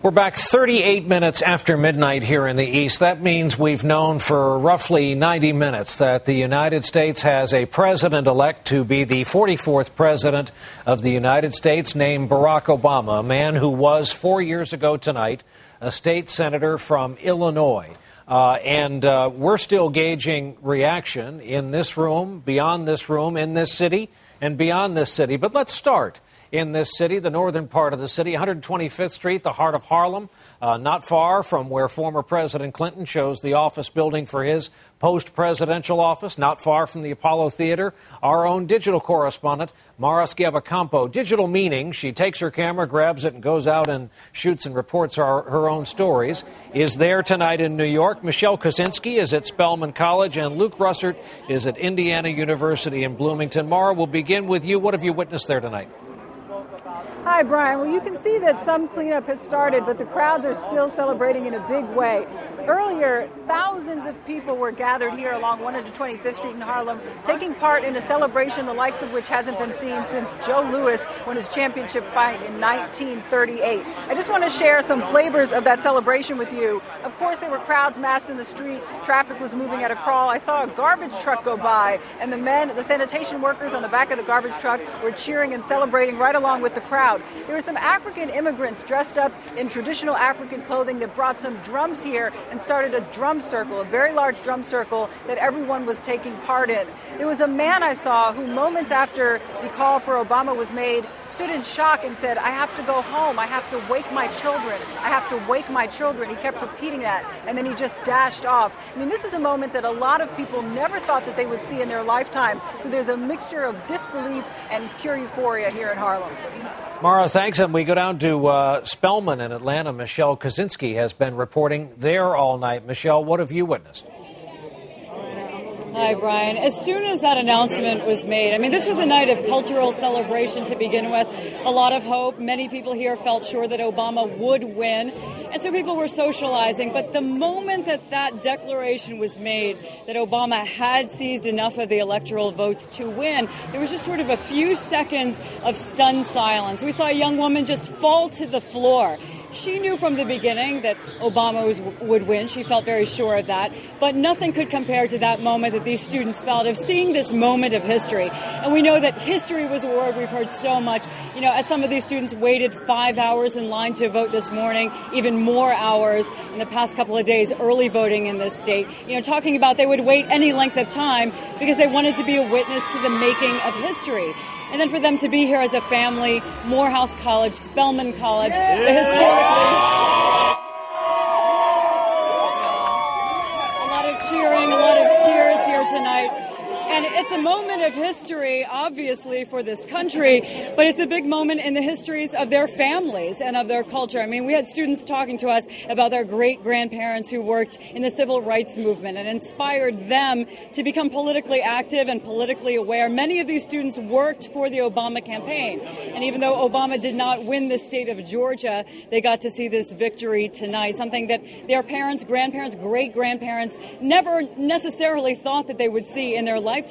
We're back 38 minutes after midnight here in the East. That means we've known for roughly 90 minutes that the United States has a president-elect to be the 44th president of the United States named Barack Obama, a man who was 4 years ago tonight a state senator from Illinois. We're still gauging reaction in this room, beyond this room, in this city, and beyond this city. But let's start in this city, the northern part of the city, 125th Street, the heart of Harlem, not far from where former President Clinton chose the office building for his post-presidential office, not far from the Apollo Theater. Our own digital correspondent, Mara Schiavocampo. Digital meaning she takes her camera, grabs it, and goes out and shoots and reports her own stories, is there tonight in New York. Michelle Kosinski is at Spelman College, and Luke Russert is at Indiana University in Bloomington. Mara, we'll begin with you. What have you witnessed there tonight? Hi, Brian. Well, you can see that some cleanup has started, but the crowds are still celebrating in a big way. Earlier, thousands of people were gathered here along 125th Street in Harlem, taking part in a celebration the likes of which hasn't been seen since Joe Louis won his championship fight in 1938. I just want to share some flavors of that celebration with you. Of course, there were crowds massed in the street. Traffic was moving at a crawl. I saw a garbage truck go by, and the sanitation workers on the back of the garbage truck were cheering and celebrating right along with the crowd. There were some African immigrants dressed up in traditional African clothing that brought some drums here and started a drum circle, a very large drum circle that everyone was taking part in. There was a man I saw who moments after the call for Obama was made stood in shock and said, "I have to go home. I have to wake my children. I have to wake my children." He kept repeating that, and then he just dashed off. I mean, this is a moment that a lot of people never thought that they would see in their lifetime. So there's a mixture of disbelief and pure euphoria here in Harlem. Mara, thanks. And we go down to Spelman in Atlanta. Michelle Kosinski has been reporting there all night. Michelle, what have you witnessed? Hi, Brian. As soon as that announcement was made, I mean, this was a night of cultural celebration to begin with, a lot of hope. Many people here felt sure that Obama would win, and so people were socializing. But the moment that that declaration was made, that Obama had seized enough of the electoral votes to win, there was just sort of a few seconds of stunned silence. We saw a young woman just fall to the floor. She knew from the beginning that Obama would win. She felt very sure of that. But nothing could compare to that moment that these students felt of seeing this moment of history. And we know that history was a word we've heard so much. You know, as some of these students waited 5 hours in line to vote this morning, even more hours in the past couple of days, early voting in this state, you know, talking about they would wait any length of time because they wanted to be a witness to the making of history. And then for them to be here as a family, Morehouse College, Spelman College, the historically... A lot of cheering, a lot of tears here tonight. And it's a moment of history, obviously, for this country, but it's a big moment in the histories of their families and of their culture. I mean, we had students talking to us about their great-grandparents who worked in the civil rights movement and inspired them to become politically active and politically aware. Many of these students worked for the Obama campaign. And even though Obama did not win the state of Georgia, they got to see this victory tonight, something that their parents, grandparents, great-grandparents never necessarily thought that they would see in their lifetimes.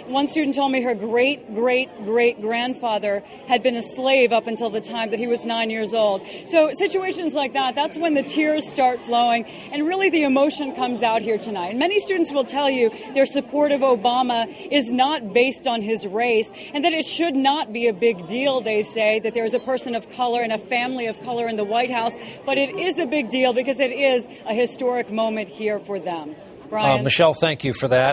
One student told me her great-great-great-grandfather had been a slave up until the time that he was 9 years old. So situations like that, that's when the tears start flowing, and really the emotion comes out here tonight. And many students will tell you their support of Obama is not based on his race, and that it should not be a big deal, they say, that there's a person of color and a family of color in the White House, but it is a big deal because it is a historic moment here for them. Brian? Michelle, thank you for that.